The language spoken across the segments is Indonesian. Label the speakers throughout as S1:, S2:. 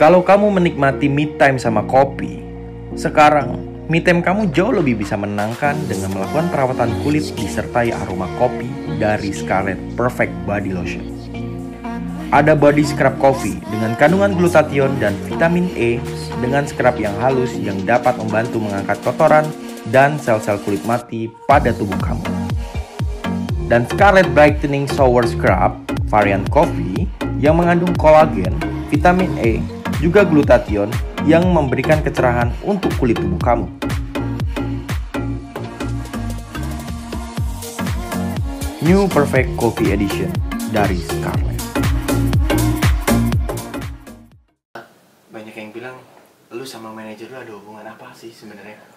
S1: Kalau kamu menikmati me time sama kopi, sekarang me time kamu jauh lebih bisa menenangkan dengan melakukan perawatan kulit disertai aroma kopi dari Scarlett Perfect Body Lotion. Ada body scrub coffee dengan kandungan glutathione dan vitamin E dengan scrub yang halus yang dapat membantu mengangkat kotoran dan sel-sel kulit mati pada tubuh kamu. Dan Scarlett Brightening Shower Scrub varian coffee yang mengandung kolagen, vitamin E, juga glutathione yang memberikan kecerahan untuk kulit tubuh kamu. New Perfect Coffee Edition dari Scarlett.
S2: Banyak yang bilang, lu sama manajer lu ada hubungan apa sih sebenarnya?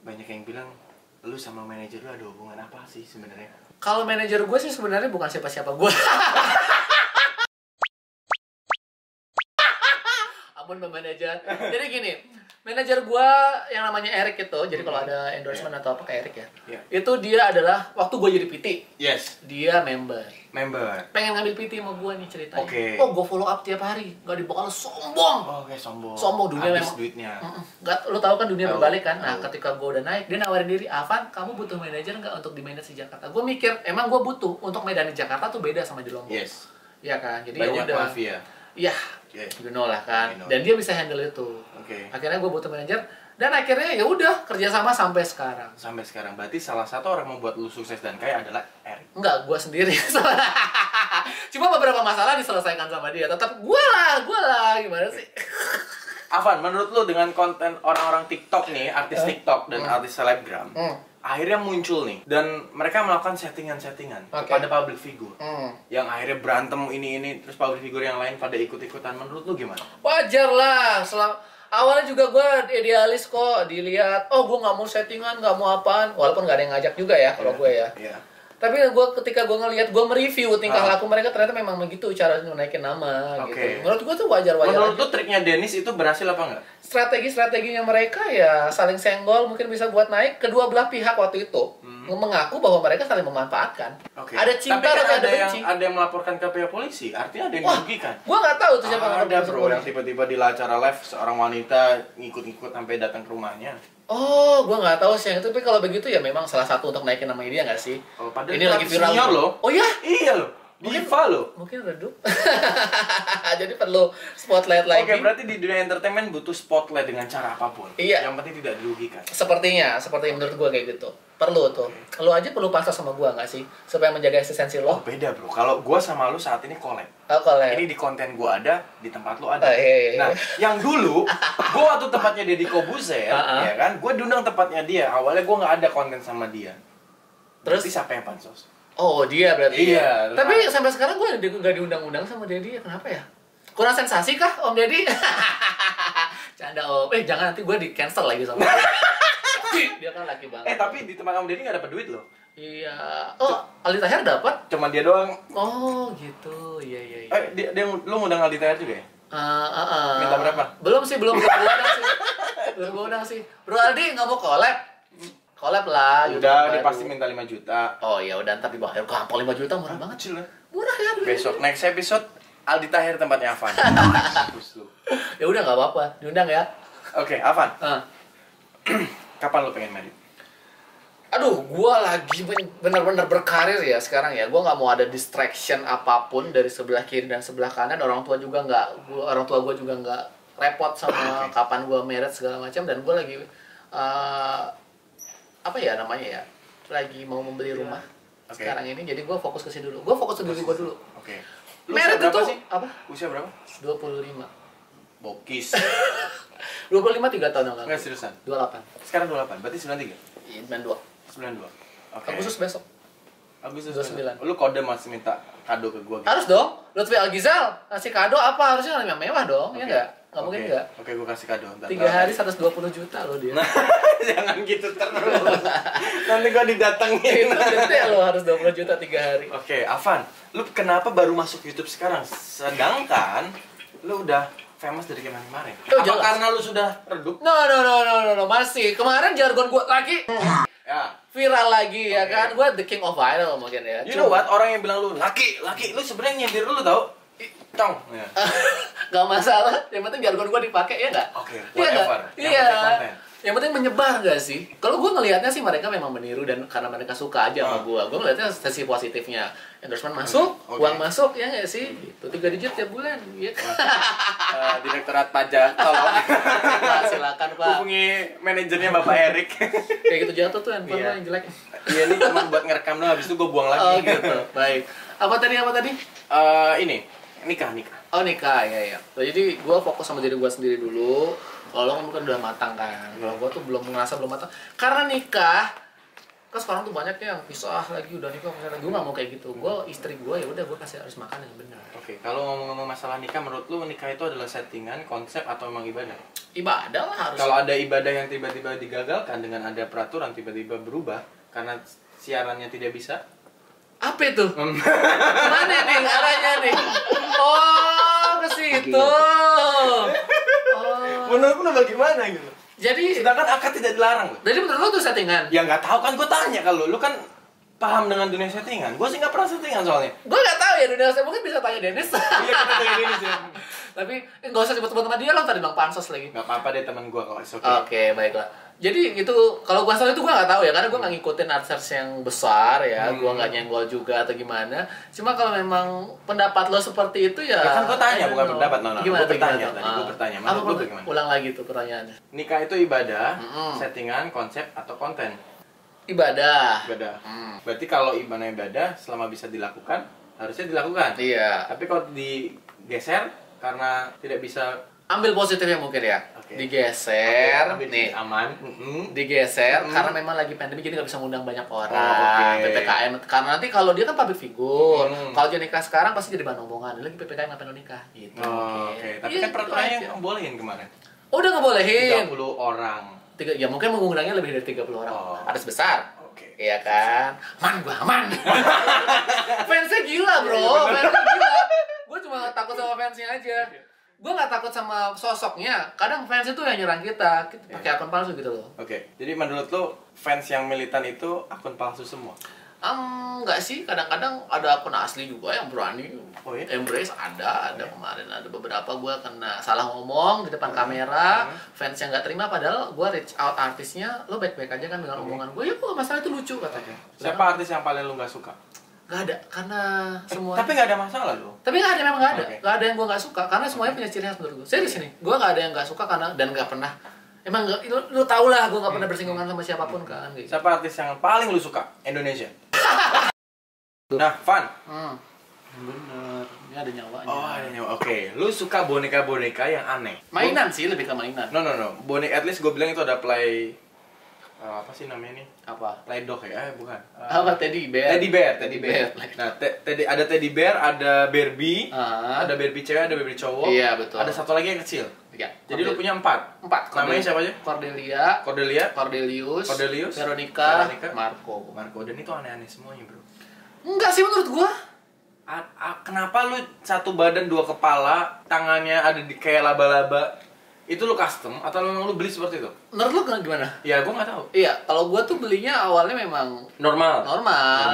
S2: Banyak yang bilang, lu sama manajer lu ada hubungan apa sih sebenarnya?
S3: Kalau manajer gue sih sebenarnya bukan siapa-siapa gue. Ampun Mbak Manajer. Jadi gini, manajer gue yang namanya Eric itu, jadi kalau ada endorsement atau apa kayak Eric ya, itu dia adalah waktu gue jadi PT.
S2: Yes.
S3: Dia member. Pengen ngambil PT sama gue nih ceritanya. Oh, gue follow up tiap hari, gak dibakal sombong.
S2: Oh, kayak sombong.
S3: Sombong dunia
S2: habis
S3: memang.
S2: Duitnya.
S3: Gak, lo tau kan dunia berbalik kan. Nah, ketika gue udah naik, dia nawarin diri, Avan, kamu butuh manajer nggak untuk di manage di Jakarta? Gue mikir, emang gue butuh untuk medan di Jakarta tuh beda sama di Lombok.
S2: Yes.
S3: Iya kan, jadi
S2: banyak
S3: ya udah.
S2: mafia.
S3: Iya, you know lah kan. Dan dia bisa handle itu. Akhirnya gue butuh manajer. Dan akhirnya ya udah kerjasama sampai sekarang.
S2: Sampai sekarang. Berarti salah satu orang membuat lu sukses dan kaya adalah Eric.
S3: Enggak, gue sendiri. Cuma beberapa masalah diselesaikan sama dia. Tetap gue lah, gimana sih?
S2: Avan, menurut lu dengan konten orang-orang TikTok nih, artis TikTok dan artis selebgram, akhirnya muncul nih dan mereka melakukan settingan-settingan kepada public figure yang akhirnya berantem ini terus public figure yang lain pada ikut-ikutan. Menurut lu gimana?
S3: Wajar lah. Awalnya juga gue idealis kok, dilihat, oh gue nggak mau settingan, nggak mau apaan, walaupun nggak ada yang ngajak juga ya kalau gue ya. Tapi ketika gue ngelihat, gue mereview tingkah laku mereka, ternyata memang begitu cara naikin nama gitu. Menurut gue tuh wajar-wajar.
S2: Menurut lu triknya Dennis itu berhasil apa enggak?
S3: Strategi-strateginya mereka ya saling senggol, mungkin bisa buat naik. Kedua belah pihak waktu itu mengaku bahwa mereka saling memanfaatkan. Ada cinta,
S2: tapi kan
S3: ada benci.
S2: Ada yang melaporkan ke pihak polisi, artinya ada yang dirugikan.
S3: Gue nggak tahu tuh siapa yang
S2: ada bro yang tiba-tiba di acara live seorang wanita ngikut-ngikut sampai datang ke rumahnya.
S3: Oh, gue nggak tahu sih yang itu, tapi kalau begitu ya memang salah satu untuk naikin nama dia nggak sih?
S2: Oh, padahal
S3: ini lagi viral
S2: loh.
S3: Oh ya?
S2: Iya loh. Diva loh.
S3: Mungkin redup. Jadi perlu spotlight lagi.
S2: Oke, berarti di dunia entertainment butuh spotlight dengan cara apapun.
S3: Iya.
S2: Yang penting tidak dirugikan.
S3: Seperti menurut gue kayak gitu. Perlu tuh. Lo aja perlu pasrah sama gue nggak sih? Supaya menjaga eksistensi lo.
S2: Oh, beda bro. Kalau gue sama lo saat ini collab.
S3: Oh, collab.
S2: Ini di konten gue ada, di tempat lo ada.
S3: Iya.
S2: Nah, yang dulu, gue waktu tempatnya Deddy Kobuzer, ya kan? Gue diundang tempatnya dia. Awalnya gue nggak ada konten sama dia.
S3: Terus
S2: siapa yang pansos?
S3: Oh, dia berarti.
S2: Iya.
S3: Tapi sampai sekarang gue nggak diundang-undang sama Deddy. Kenapa ya? Kurang sensasi kah Om Deddy? Canda Om. Jangan nanti gue di cancel lagi sama dia. Dia kan laki banget.
S2: Tapi di tempat Om Deddy nggak dapet duit loh.
S3: Iya. Oh, Aldi Taher dapat?
S2: Cuman dia doang.
S3: Oh, gitu. Iya.
S2: Lu ngundang Aldi Taher juga ya? Minta berapa?
S3: Belum gue undang sih. Bro Aldi nggak mau collab lah.
S2: Udah, dia pasti minta 5 juta.
S3: Oh ya udah, ntar dibayar gampang 5 juta, murah banget.
S2: Kecil lah.
S3: Murah ya.
S2: Besok next episode Aldi Taher tempatnya Avan.
S3: Ya udah nggak apa-apa, diundang ya.
S2: Oke, Avan. Kapan lo pengen married?
S3: Aduh, gua lagi benar-benar berkarir ya sekarang ya. Gua nggak mau ada distraction apapun dari sebelah kiri dan sebelah kanan. Orang tua gua juga nggak repot sama kapan gua married segala macam. Dan gua lagi apa ya namanya ya, lagi mau membeli rumah sekarang ini. Jadi gue fokus ke sini dulu. Gue fokus ke diri gue dulu. Merit itu
S2: sih?
S3: apa?
S2: Usia berapa?
S3: 25.
S2: Bokis.
S3: 25 3 tahun yang lalu.
S2: Enggak seriusan?
S3: 28.
S2: Sekarang 28, berarti 93?
S3: Iya, 92. Agustus besok.
S2: Agustus
S3: 29.
S2: Lu kode masih minta kado ke gue gitu?
S3: Harus dong. Lutfi Algizal ngasih kado apa? Harusnya yang mewah dong, ya enggak? Nggak mungkin nggak?
S2: Oke, gue kasih kado.
S3: 3 hari 120 juta loh dia.
S2: Jangan gitu terus. Nanti gue didatengin.
S3: Itu gede loh, harus 20 juta 3 hari.
S2: Oke, Afan, lu kenapa baru masuk YouTube sekarang? Sedangkan lu udah famous dari kemarin.
S3: Oh,
S2: Apa
S3: jelas.
S2: karena lu sudah redup?
S3: No, masih. Kemarin jargon gue lagi
S2: Ya.
S3: viral lagi ya kan. Gue the king of viral mungkin ya.
S2: You know what? Orang yang bilang lu laki, lu sebenarnya nyindir lu tau? Cong. Ya.
S3: Gak masalah, yang penting jargon gue dipakai ya nggak?
S2: Oke,
S3: Iya nggak?
S2: whatever. Yang
S3: Iya.
S2: penting konten.
S3: Yang penting menyebar gak sih? Kalau gue ngelihatnya sih mereka memang meniru dan karena mereka suka aja sama gue. Gue ngelihatnya sisi positifnya. Endorsement masuk, uang masuk ya nggak sih? Itu 3 digit tiap bulan, ya kan?
S2: Direktorat Pajak, tolong.
S3: Pak, silakan Pak.
S2: Hubungi manajernya Bapak Erik.
S3: Kayak gitu jatuh tuh handphone lo yang jelek.
S2: Iya, ini cuma buat ngerekam doang, habis itu gue buang lagi.
S3: Oh gitu, baik. Apa tadi?
S2: Ini nikah.
S3: Oh nikah, ya. Jadi gue fokus sama diri gue sendiri dulu. Kalau lo kan udah matang kan. Kalau gue tuh belum matang. Karena nikah, kan sekarang tuh banyak yang pisah lagi, udah nikah lagi. Gue nggak mau kayak gitu. Gue istri gue ya udah gue kasih harus makan yang benar.
S2: Oke, kalau ngomong-ngomong masalah nikah, menurut lu nikah itu adalah settingan, konsep atau emang ibadah?
S3: Ibadah lah harus.
S2: Kalau ada ibadah yang tiba-tiba digagalkan dengan ada peraturan tiba-tiba berubah karena siarannya tidak bisa.
S3: Apa itu? Mana nih arahnya nih? Oh, ke situ.
S2: Menurut lu bagaimana gitu?
S3: Jadi
S2: Sedangkan akad tidak dilarang loh.
S3: Jadi menurut lo tuh settingan?
S2: Ya nggak tahu kan, gue tanya kalau lu kan paham dengan dunia settingan. Gue sih nggak pernah settingan soalnya.
S3: Gue nggak tahu ya dunia saya, mungkin bisa tanya Dennis.
S2: Iya, kita tanya Dennis ya.
S3: Tapi nggak usah sebut-sebut sama dia, lo tadi bilang pansos lagi.
S2: Nggak apa-apa deh, teman gue kok.
S3: Oke, baiklah. Jadi itu kalau gua salah itu gua nggak tahu ya, karena gua nggak ngikutin artis yang besar ya, gua nggak nyenggol juga atau gimana. Cuma kalau memang pendapat lo seperti itu ya.
S2: Ya kan gua tanya, bukan pendapat,
S3: Gimana?
S2: Gua bertanya tadi, gua bertanya. Menurut lu bagaimana?
S3: Ulang lagi tuh pertanyaannya.
S2: Nikah itu ibadah, settingan, konsep atau konten?
S3: Ibadah.
S2: Berarti kalau ibadah selama bisa dilakukan, harusnya dilakukan.
S3: Iya.
S2: Tapi kalau digeser karena tidak bisa,
S3: Ambil positifnya mungkin ya.
S2: Oke.
S3: Digeser,
S2: ambil
S3: nih.
S2: aman.
S3: Digeser karena memang lagi pandemi jadi nggak bisa ngundang banyak orang. PPKM karena nanti kalau dia kan public figure, kalau dia nikah sekarang pasti jadi bahan omongan. Lagi PPKM ngapain lo nikah gitu.
S2: Oke. Tapi
S3: Iya,
S2: kan peraturannya
S3: gitu aja.
S2: bolehin kemarin.
S3: Oh, udah ngebolehin.
S2: 30 orang.
S3: Ya mungkin mengundangnya lebih dari 30 orang. Artis besar.
S2: Oke.
S3: Iya kan? Gua aman. Fansnya gila, bro. Fansnya gila. Gue cuma takut sama fansnya aja. Gue nggak takut sama sosoknya. Kadang fans itu yang nyerang kita pakai akun palsu gitu loh.
S2: Oke. Jadi menurut lo fans yang militan itu akun palsu semua?
S3: Enggak sih, kadang-kadang ada akun asli juga yang berani.
S2: Oh, iya?
S3: Embrace ada kemarin ada beberapa gue kena salah ngomong di depan kamera, fans yang nggak terima padahal gue reach out artisnya, lo baik-baik aja kan dengan omongan gue, ya kok masalah itu lucu katanya.
S2: Siapa artis yang paling lo nggak suka?
S3: Gak ada, karena semua.
S2: Tapi nggak ada masalah lo.
S3: Tapi nggak ada, memang nggak ada.
S2: Oke.
S3: Nggak ada yang gue nggak suka, karena semuanya punya ciri khas menurut gue. Serius ini, gue nggak ada yang nggak suka karena dan nggak pernah. Emang nggak, lu tau lah, gue nggak pernah bersinggungan sama siapapun kan. Gitu.
S2: Siapa artis yang paling lo suka? Indonesia. Nah, Van.
S3: Bener, ini ada nyawanya.
S2: Oh, ada nyawa. Oke, lu suka boneka-boneka yang aneh?
S3: Mainan sih, lebih ke mainan.
S2: No. Boneka, at least gue bilang itu ada play. Apa sih namanya nih?
S3: Apa?
S2: Play doh ya? Bukan.
S3: Apa teddy bear?
S2: Teddy bear. Nah, ada teddy bear, ada Barbie, ada Barbie cewek, ada Barbie cowok.
S3: Iya, betul.
S2: Ada satu lagi yang kecil.
S3: Ya,
S2: Jadi lu punya 4. Namanya siapa aja?
S3: Cordelia, Cordelius, Veronica, Marco.
S2: Dan itu aneh-aneh semuanya, bro.
S3: Enggak sih menurut gua.
S2: Kenapa lu satu badan 2 kepala, tangannya ada di kayak laba-laba? Itu lu custom atau memang lu beli seperti itu?
S3: Menurut lu gimana?
S2: Ya, gua nggak tahu.
S3: Iya, kalau gua tuh belinya awalnya memang
S2: Normal.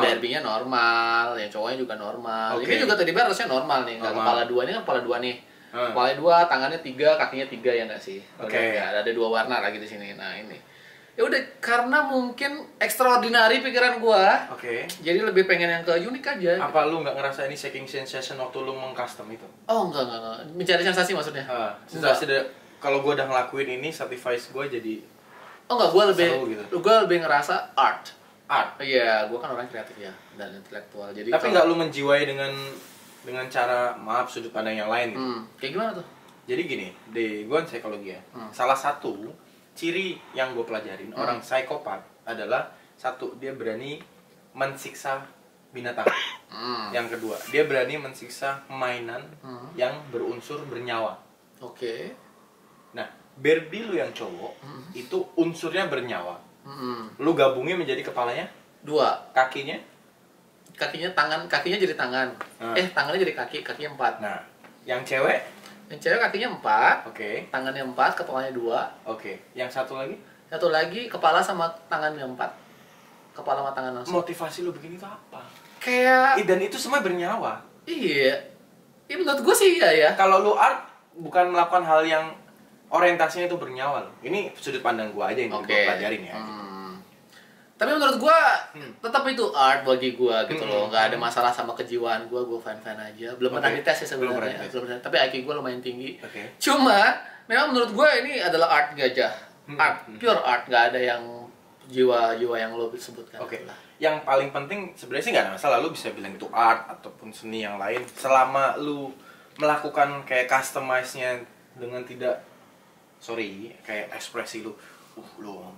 S3: Barbie-nya normal, yang cowoknya juga normal.
S2: Oke.
S3: Ini juga teddy bear harusnya normal nih, nggak kepala 2, ini kan kepala 2 nih. Kepala 2, tangannya 3, kakinya 3 ya nggak sih?
S2: Oke.
S3: Ada 2 warna lagi di sini. Nah, ini. Ya udah, karena mungkin extraordinary pikiran gua.
S2: Oke.
S3: Jadi lebih pengen yang ke unik aja.
S2: Apa lu nggak ngerasa ini shaking sensation waktu lu meng-custom itu?
S3: Oh, enggak. Mencari sensasi maksudnya?
S2: Sensasi kalau gue udah ngelakuin ini, satisfies gue jadi.
S3: Oh enggak, gue
S2: gitu.
S3: lebih ngerasa art. Iya, gue kan orang kreatif ya dan intelektual. Jadi
S2: tapi nggak lu menjiwai dengan cara, maaf, sudut pandang yang lain gitu.
S3: Kayak gimana tuh?
S2: Jadi gini, gue kan psikologi ya. Salah satu ciri yang gue pelajarin orang psikopat adalah satu, dia berani mensiksa binatang. Yang kedua, dia berani mensiksa mainan yang berunsur bernyawa.
S3: Oke.
S2: Barbie lu yang cowok itu unsurnya bernyawa. Lu gabungin menjadi kepalanya
S3: 2,
S2: kakinya
S3: kakinya jadi tangan. Tangannya jadi kakinya 4.
S2: Nah, yang cewek
S3: kakinya 4.
S2: Oke.
S3: Tangannya 4, kepalanya 2.
S2: Oke. Yang satu lagi?
S3: Satu lagi kepala sama tangannya 4. Kepala sama tangan langsung.
S2: Motivasi lu bikin itu apa?
S3: Kayak
S2: dan itu semua bernyawa.
S3: Iya. Ya menurut gue sih iya ya.
S2: Kalau lu art bukan melakukan hal yang orientasinya itu bernyawa loh. Ini sudut pandang gua aja yang gua pelajarin ya.
S3: Tapi menurut gua tetap itu art bagi gua gitu loh. Nggak ada masalah sama kejiwaan gua fine-fine aja. Belum pernah dites sih sebenarnya. Tapi IQ gua lumayan tinggi. Cuma memang menurut gua ini adalah art gajah. Art, pure art, nggak ada yang jiwa-jiwa yang lo sebutkan.
S2: Yang paling penting sebenarnya sih nggak ada masalah, lu bisa bilang itu art ataupun seni yang lain selama lu melakukan kayak customize-nya dengan tidak kayak ekspresi lu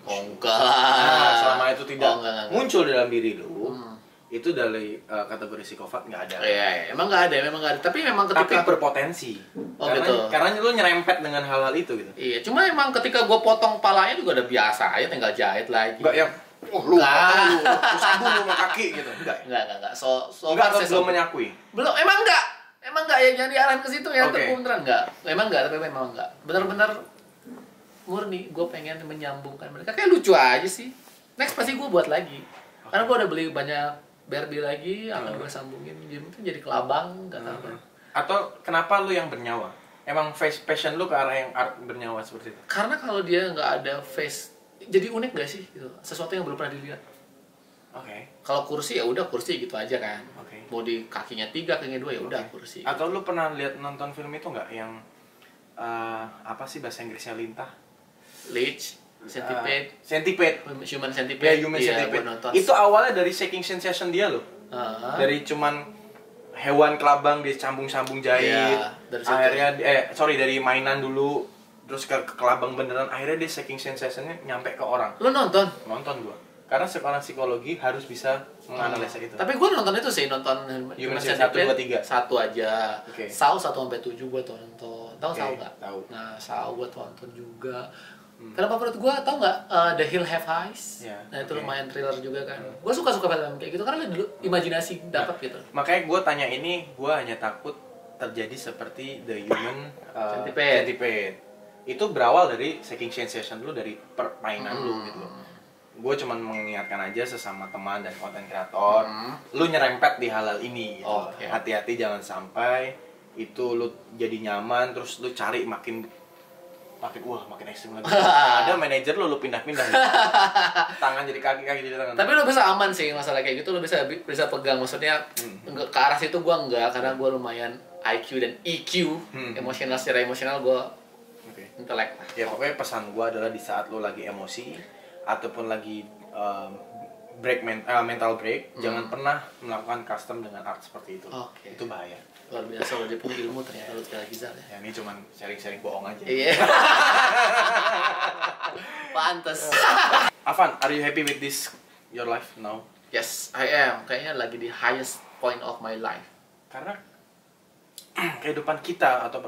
S3: enggak
S2: selama itu tidak muncul dalam diri lu itu dari kategori psikopat nggak ada.
S3: Iya, emang nggak ada. Tapi memang ketika
S2: berpotensi. Karena lu nyerempet dengan hal-hal itu gitu.
S3: Iya, cuma emang ketika gue potong palanya juga udah biasa aja, tinggal jahit lagi.
S2: Enggak yang lu sambung sama kaki gitu.
S3: Enggak.
S2: Enggak atau belum menyakui.
S3: Belum, emang enggak ya, jangan diarahin ke situ ya, beneran enggak. Tapi memang enggak. Benar-benar murni gue pengen menyambungkan mereka. Kayak lucu aja sih. Next pasti gue buat lagi. Karena gue udah beli banyak Barbie lagi, akan gue sambungin. Mungkin jadi kelabang, enggak tahu.
S2: Atau kenapa lu yang bernyawa? Emang passion lu ke arah yang art bernyawa seperti itu?
S3: Karena kalau dia nggak ada face, jadi unik gak sih? Gitu. Sesuatu yang belum pernah dilihat. Kalau kursi ya udah kursi gitu aja kan. Mau di kakinya 3, kakinya 2 ya udah kursi.
S2: Atau lu pernah nonton film itu nggak yang apa sih bahasa Inggrisnya lintah?
S3: Leech,
S2: Centipede.
S3: Human Centipede.
S2: Ya, Human Centipede. Itu awalnya dari shaking sensation dia loh. Dari cuman hewan kelabang dia sambung-sambung jahit. Akhirnya dari mainan dulu terus ke kelabang beneran, akhirnya dia shaking sensation-nya nyampe ke orang.
S3: Lu nonton?
S2: Nonton gua. Karena seorang psikologi harus bisa menganalisa itu.
S3: Tapi gua nonton itu sih, nonton
S2: Human Centipede 1, 2, 3.
S3: 1 aja. Saw 1-7 gua tonton. Tahu Saw enggak?
S2: Tahu.
S3: Nah, Saw gua tonton juga. Karena favorit gue, tau nggak The Hill Have Eyes? Nah itu lumayan thriller juga kan. Gue suka film kayak gitu karena dulu imajinasi dapat gitu.
S2: Makanya gue tanya ini, gue hanya takut terjadi seperti The Human Centipede. Itu berawal dari shaking sensation lu, dari permainan lu gitu. Gue cuman mengingatkan aja sesama teman dan konten kreator, lu nyerempet di hal-hal ini gitu. Hati-hati jangan sampai itu lu jadi nyaman terus lu cari makin ekstrim lagi. Ada manajer lu pindah-pindah gitu. Tangan jadi kaki jadi tangan.
S3: Tapi lu bisa aman sih masalah kayak gitu, lu bisa pegang, maksudnya ke arah situ gua enggak, karena gua lumayan IQ dan EQ, secara emosional gua intelek.
S2: Ya pokoknya pesan gua adalah di saat lu lagi emosi ataupun lagi mental break, jangan pernah melakukan custom dengan art seperti itu. Itu bahaya.
S3: Luar biasa, udah punya ilmu ternyata lu sekali Gizal ya.
S2: Ya ini cuman sharing-sharing bohong aja.
S3: Iya. Pantes.
S2: Afan, are you happy with this your life now?
S3: Yes, I am. Kayaknya lagi di highest point of my life.
S2: Karena kehidupan kita atau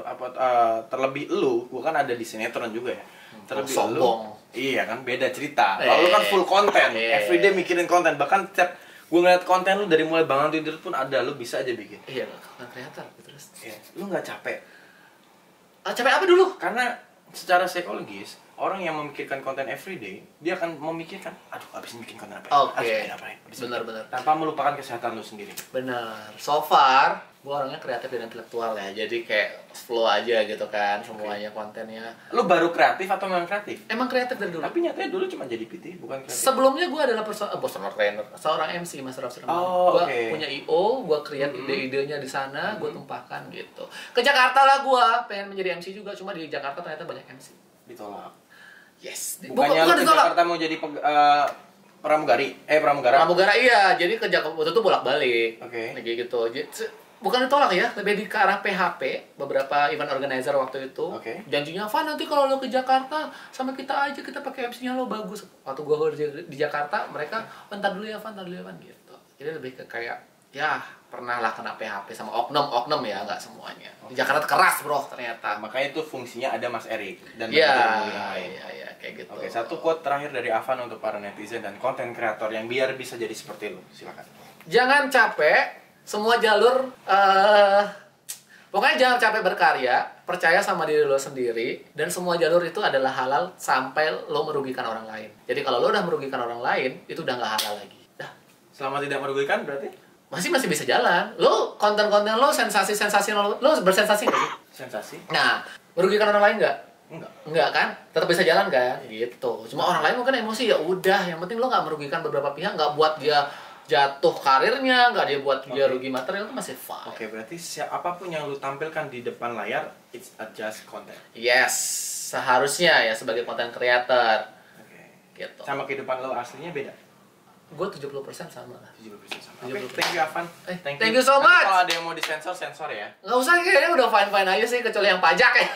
S2: terlebih lu, gua kan ada di sinetron juga ya. Terlebih lu. Iya kan, beda cerita. Kalau lu kan full konten, everyday mikirin konten, bahkan setiap gue ngeliat konten lu dari mulai bangun tidur pun ada, lu bisa aja bikin.
S3: Iya, kan kreator terus.
S2: Iya, lu nggak capek?
S3: Capek apa dulu?
S2: Karena secara psikologis, orang yang memikirkan konten everyday, dia akan memikirkan, aduh, abis bikin konten apa? Benar-benar. Tanpa melupakan kesehatan lu sendiri.
S3: Benar. So far, gue orangnya kreatif dan intelektual ya, jadi kayak flow aja gitu kan, semuanya kontennya.
S2: Lu baru kreatif atau memang kreatif?
S3: Emang kreatif dari dulu.
S2: Tapi nyatanya dulu cuma jadi PT, bukan kreatif.
S3: Sebelumnya gue adalah personal trainer, seorang MC, Master of Ceremony. Gue punya IO, gue create ide-idenya di sana, gue tumpahkan gitu. Ke Jakarta lah gue pengen menjadi MC juga, cuma di Jakarta ternyata banyak MC.
S2: Ditolak.
S3: Yes.
S2: Bukannya lu ke Jakarta mau jadi pramugari? Pramugara.
S3: Pramugara iya, jadi ke Jakarta waktu itu bolak-balik. Kayak gitu. Bukan ditolak ya, lebih ke arah PHP, beberapa event organizer waktu itu. Janjinya, Van, nanti kalau lo ke Jakarta sama kita aja, kita pakai MC-nya lo bagus. Waktu gue di Jakarta, mereka, bentar dulu ya Van, gitu. Jadi lebih ke kayak ya pernah lah kena PHP sama oknum ya, nggak semuanya. Di Jakarta keras bro ternyata.
S2: Makanya itu fungsinya ada Mas Erik dan
S3: iya kayak gitu.
S2: Oke, satu quote terakhir dari Avan untuk para netizen dan konten kreator yang biar bisa jadi seperti lu, silakan.
S3: Jangan capek, semua jalur pokoknya jangan capek berkarya, percaya sama diri lo sendiri, dan semua jalur itu adalah halal sampai lo merugikan orang lain. Jadi kalau lo udah merugikan orang lain, itu udah nggak halal lagi. Dah.
S2: Selama tidak merugikan berarti?
S3: Masih bisa jalan. Lo konten-konten lo sensasi lo bersensasi nggak sih?
S2: Sensasi.
S3: Nah, merugikan orang lain nggak?
S2: Enggak
S3: Kan? Tetap bisa jalan kan? Gitu. Cuma orang lain mungkin emosi, ya udah. Yang penting lo nggak merugikan beberapa pihak, nggak buat dia jatuh karirnya, nggak dia buat dia rugi material, itu masih fine.
S2: Oke, berarti apapun yang lu tampilkan di depan layar, it's a just content.
S3: Yes, seharusnya ya sebagai content creator.
S2: Oke.
S3: Gitu.
S2: Sama kehidupan lo aslinya beda?
S3: Gue 70% sama lah.
S2: 70% sama. Oke, thank you Avan.
S3: Thank you so much.
S2: Kalau ada yang mau disensor, sensor ya.
S3: Nggak usah, kayaknya udah fine-fine aja sih, kecuali yang pajak ya.